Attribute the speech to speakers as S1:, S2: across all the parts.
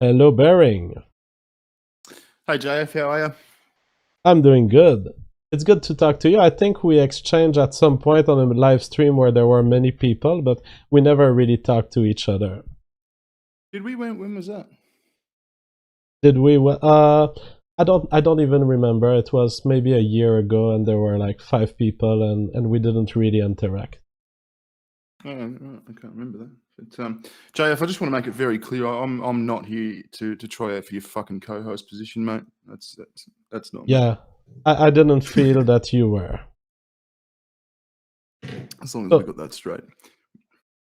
S1: Hello, Bering.
S2: Hey JF, how are you?
S1: I'm doing good. It's good to talk to you. I think we exchanged at some point on a live stream where there were many people, but we never really talked to each other.
S2: Did we? When was that?
S1: Did we? I don't even remember. It was maybe a year ago, and there were like 5 people, and we didn't really interact.
S2: Oh, right, I can't remember that. But JF, I just want to make it very clear. I'm not here to try out for your fucking co-host position, mate. That's not me.
S1: Yeah, I didn't feel that you were.
S2: As long as we
S1: So,
S2: got that straight.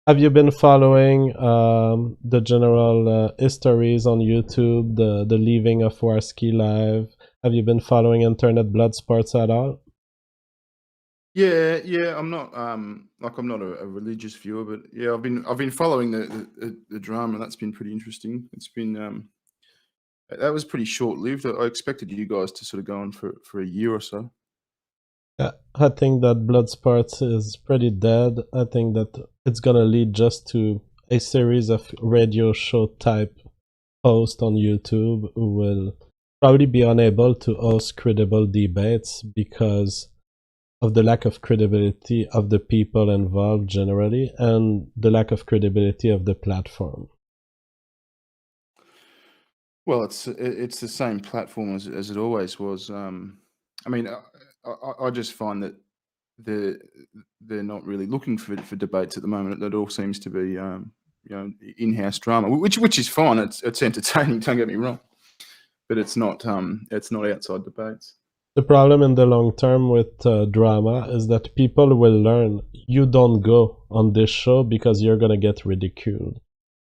S1: have you been following the general histories on YouTube, the leaving of Warski live? Have you been following Internet Blood Sports at all?
S2: Yeah. I'm not a religious viewer, but yeah, I've been following the drama. That's been pretty interesting. It's been that was pretty short lived. I expected you guys to sort of go on for a year or so.
S1: Yeah, I think that Blood Sports is pretty dead. I think that it's gonna lead just to a series of radio show type hosts on YouTube who will probably be unable to host credible debates because of the lack of credibility of the people involved generally and the lack of credibility of the platform.
S2: Well, it's the same platform as it always was. I mean, I just find that they're they're not really looking for debates at the moment. It all seems to be in-house drama, which is fine. It's entertaining. Don't get me wrong, but it's not outside debates.
S1: The problem in the long term with drama is that people will learn you don't go on this show because you're gonna get ridiculed.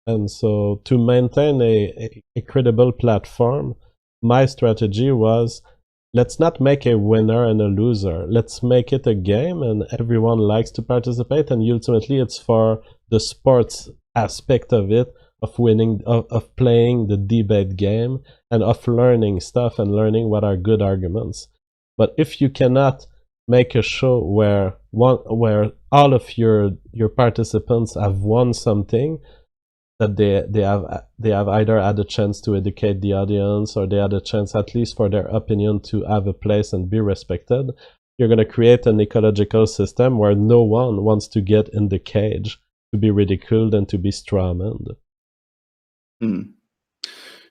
S1: And so, to maintain a credible platform, my strategy was let's not make a winner and a loser. Let's make it a game, and everyone likes to participate. And ultimately, it's for the sports aspect of it, of winning, of playing the debate game, and of learning stuff and learning what are good arguments. But if you cannot make a show where all of your participants have won something, that they have either had a chance to educate the audience or they had a chance at least for their opinion to have a place and be respected, you're going to create an ecological system where no one wants to get in the cage to be ridiculed and to be strawmanned.
S2: Hmm.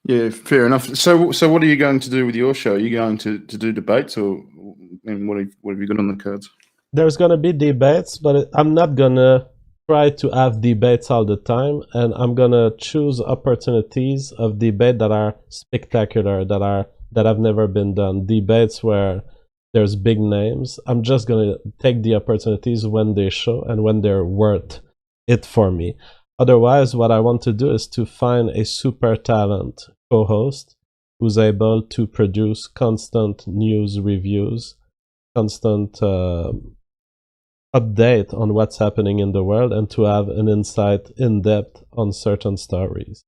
S2: Yeah, fair enough. So what are you going to do with your show? Are you going to do debates, or and what have you got on the cards?
S1: There's going to be debates, but I'm not going to try to have debates all the time, and I'm going to choose opportunities of debate that are spectacular, that have never been done. Debates where there's big names. I'm just going to take the opportunities when they show and when they're worth it for me. Otherwise, what I want to do is to find a super talent co-host who's able to produce constant news reviews, constant update on what's happening in the world, and to have an insight in depth on certain stories.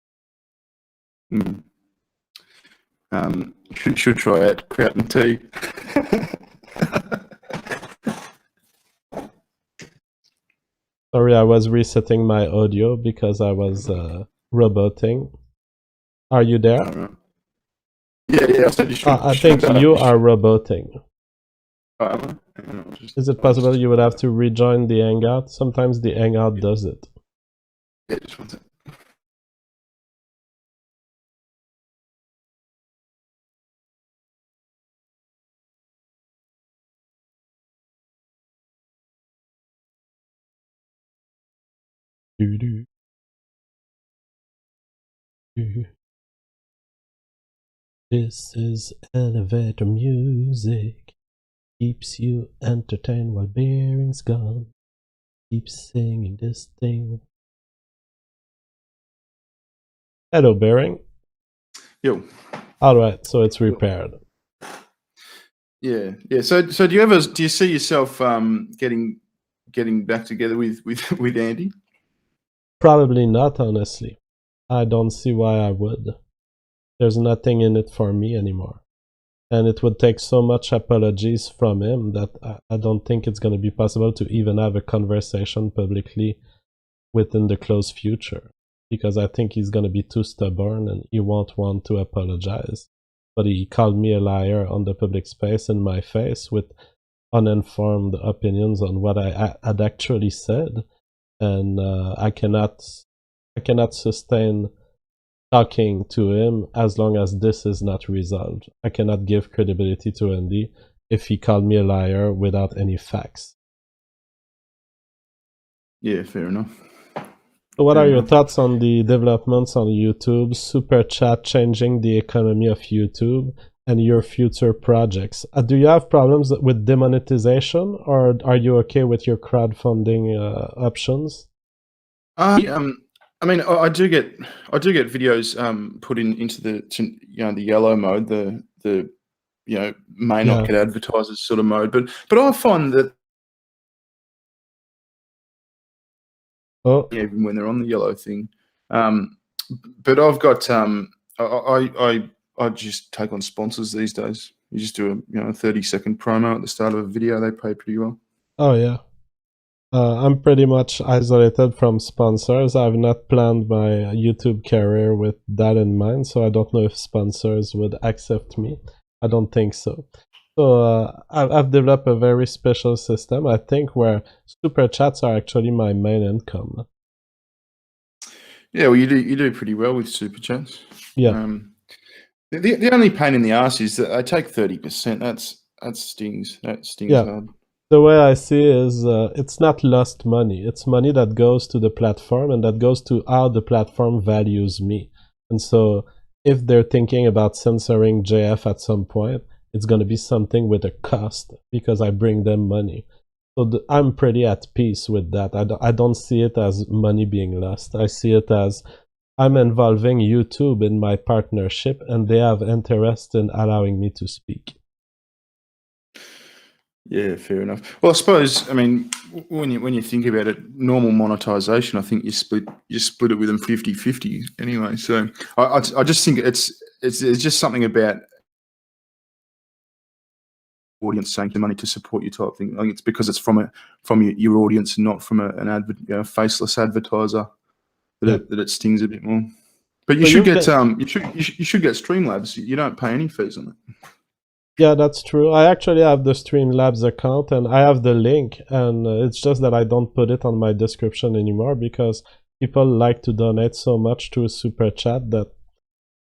S2: Hmm. Should try out Kraut and Tea.
S1: Sorry, I was resetting my audio because I was roboting. Are you there?
S2: All right. Yeah. I said you
S1: I
S2: should.
S1: think you are roboting. Is it
S2: I'll
S1: possible
S2: just
S1: you would have to rejoin the Hangout? Sometimes the Hangout does it.
S2: yeah, just one sec.
S1: This is elevator music. Keeps you entertained while Bearing's gone. Keep singing this thing. Hello, Bearing.
S2: Yo.
S1: Alright, so it's repaired.
S2: Yeah. So do you see yourself getting back together with Andy?
S1: Probably not, honestly. I don't see why I would. There's nothing in it for me anymore. And it would take so much apologies from him that I don't think it's going to be possible to even have a conversation publicly within the close future. because I think he's gonna be too stubborn and he won't want to apologize. But he called me a liar on the public space in my face with uninformed opinions on what I had actually said, and I cannot sustain talking to him as long as this is not resolved. I cannot give credibility to Andy if he called me a liar without any facts.
S2: Yeah, fair enough.
S1: What
S2: Fair
S1: are your
S2: enough.
S1: thoughts on the developments on YouTube, Super Chat changing the economy of YouTube, and your future projects? Do you have problems with demonetization, or are you okay with your crowdfunding options?
S2: I mean, I do get videos put into the the yellow mode, the may not
S1: Yeah.
S2: get advertisers sort of mode, but I find that
S1: Oh,
S2: even when they're on the yellow thing, but I've got I just take on sponsors these days. You just do a 30-second promo at the start of a video. They pay pretty well.
S1: oh yeah. I'm pretty much isolated from sponsors. I've not planned my YouTube career with that in mind, so I don't know if sponsors would accept me. I don't think so. So I've developed a very special system, I think, where super chats are actually my main income.
S2: Yeah, well, you do pretty well with super chats.
S1: Yeah.
S2: The only pain in the ass is that they take 30%. That stings. That stings hard.
S1: The way I see it is it's not lost money. It's money that goes to the platform and that goes to how the platform values me. And so if they're thinking about censoring JF at some point, it's going to be something with a cost because I bring them money. So I'm pretty at peace with that. I don't see it as money being lost. I see it as I'm involving YouTube in my partnership and they have interest in allowing me to speak.
S2: Yeah, fair enough. Well, I suppose, I mean, when you think about it, normal monetization, I think you split it with them 50-50 anyway. So I just think it's just something about audience saying the money to support you type thing. I think it's because it's from your audience and not from an faceless advertiser that it stings a bit more. But you should get you should get Streamlabs. You don't pay any fees on it.
S1: Yeah, that's true. I actually have the Streamlabs account and I have the link, and it's just that I don't put it on my description anymore because people like to donate so much to a super chat that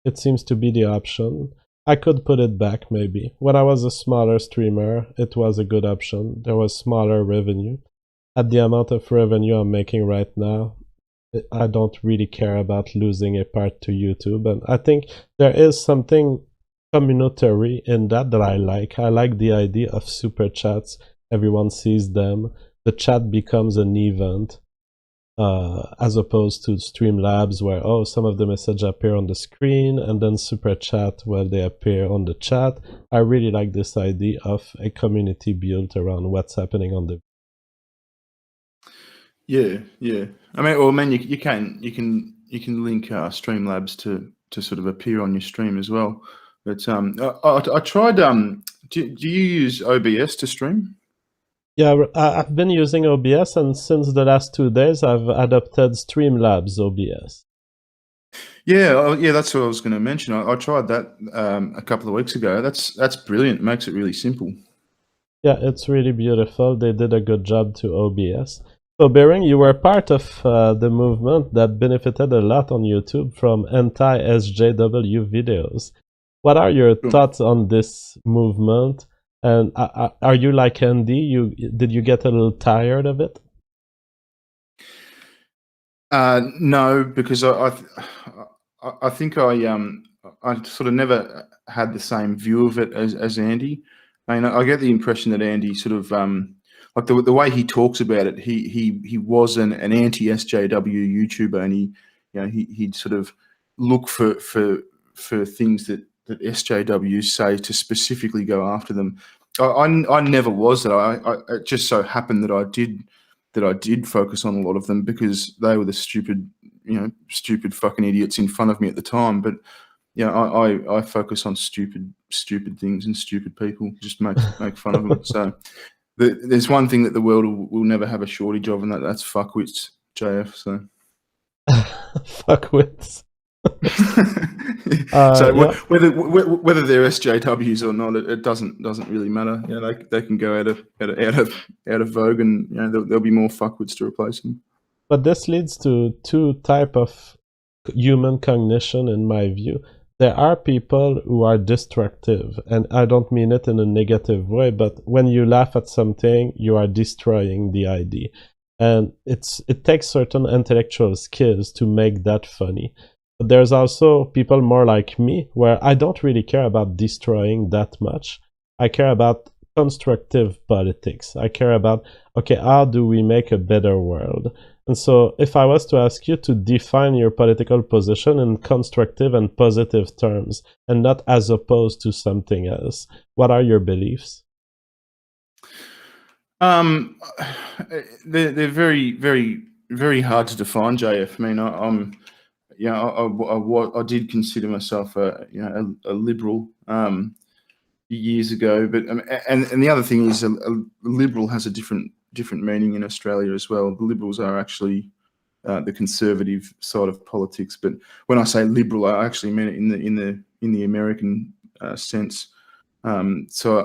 S1: it seems to be the option. I could put it back maybe. When I was a smaller streamer, it was a good option. There was smaller revenue. At the amount of revenue I'm making right now, I don't really care about losing a part to YouTube. And I think there is something communitary in that I like. I like the idea of super chats. Everyone sees them. The chat becomes an event, as opposed to Streamlabs where some of the messages appear on the screen and then super chat they appear on the chat. I really like this idea of a community built around what's happening on the.
S2: Yeah. I mean, you can link Streamlabs to sort of appear on your stream as well. But I tried. Do you use OBS to stream?
S1: Yeah, I've been using OBS, and since the last 2 days, I've adopted Streamlabs OBS.
S2: Yeah, that's what I was going to mention. I tried that a couple of weeks ago. That's brilliant. It makes it really simple.
S1: Yeah, it's really beautiful. They did a good job to OBS. So, Bering, you were part of the movement that benefited a lot on YouTube from anti-SJW videos. What are your thoughts on this movement? And are you like Andy? Did you get a little tired of it?
S2: No, because I think I sort of never had the same view of it as Andy. I mean, I get the impression that Andy sort of like the way he talks about it. He was an anti-SJW YouTuber, and he'd sort of look for things that SJWs say to specifically go after them. I never was that. It just so happened that I did focus on a lot of them because they were the stupid fucking idiots in front of me at the time. But I focus on stupid things and stupid people, just make fun of them. So there's one thing that the world will never have a shortage of, and that's fuckwits, JF. So
S1: Fuckwits.
S2: So
S1: Yeah.
S2: whether they're SJWs or not, it doesn't really matter. You know, they can go out of vogue, and you know there'll be more fuckwits to replace them.
S1: But this leads to two type of human cognition, in my view. There are people who are destructive, and I don't mean it in a negative way, but when you laugh at something, you are destroying the idea. And it takes certain intellectual skills to make that funny. But there's also people more like me, where I don't really care about destroying that much. I care about constructive politics. I care about, okay, how do we make a better world? And so if I was to ask you to define your political position in constructive and positive terms, and not as opposed to something else, what are your beliefs?
S2: They're very, very, very hard to define, JF. I mean, I'm, you know, I did consider myself a liberal years ago, but and the other thing is a liberal has a different meaning in Australia as well. The Liberals are actually the conservative side of politics, but when I say liberal, I actually mean it in the American sense. So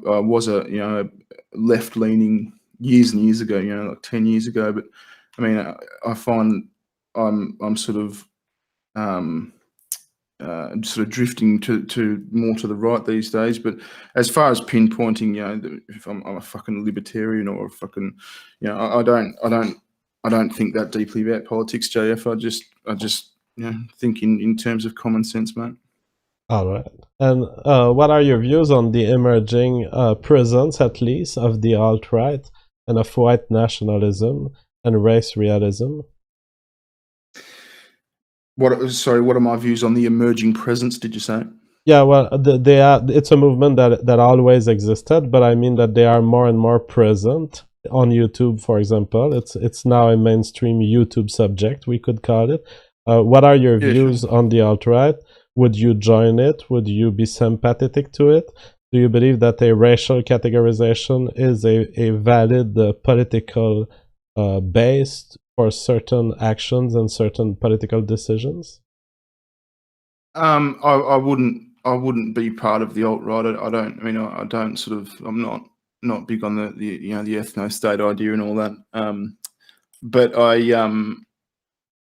S2: I was a left-leaning years and years ago, like 10 years ago. But I mean, I find I'm sort of drifting to more to the right these days. But as far as pinpointing, if I'm a fucking libertarian or a fucking, I don't think that deeply about politics, JF. I just think in terms of common sense, mate.
S1: All right. And what are your views on the emerging presence, at least, of the alt-right and of white nationalism and race realism?
S2: What are my views on the emerging presence, did you say?
S1: Yeah, well, it's a movement that always existed, but I mean that they are more and more present on YouTube, for example. It's now a mainstream YouTube subject, we could call it. What are your views on the alt-right? Would you join it? Would you be sympathetic to it? Do you believe that a racial categorization is a valid political base for certain actions and certain political decisions?
S2: I wouldn't be part of the alt-right. I don't sort of. I'm not big on the ethno-state idea and all that. But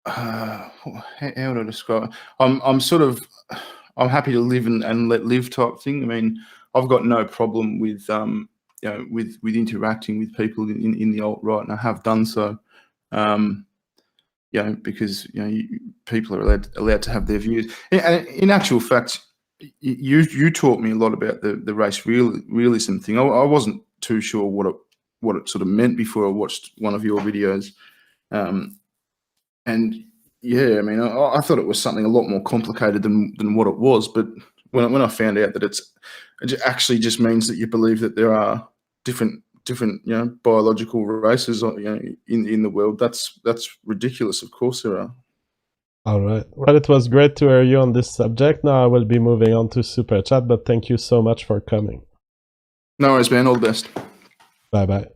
S2: how would I describe it? I'm happy to live and let live type thing. I mean, I've got no problem with with interacting with people in the alt-right, and I have done so. Because people are allowed to have their views. And in actual fact, you taught me a lot about the race realism thing. I wasn't too sure what it sort of meant before I watched one of your videos. And yeah, I mean, I thought it was something a lot more complicated than what it was. But when I found out that it actually just means that you believe that there are different biological races in the world, that's ridiculous. Of course there are.
S1: All right. Well, it was great to hear you on this subject. Now I will be moving on to Super Chat, but thank you so much for coming.
S2: No worries, man. All the best.
S1: Bye-bye.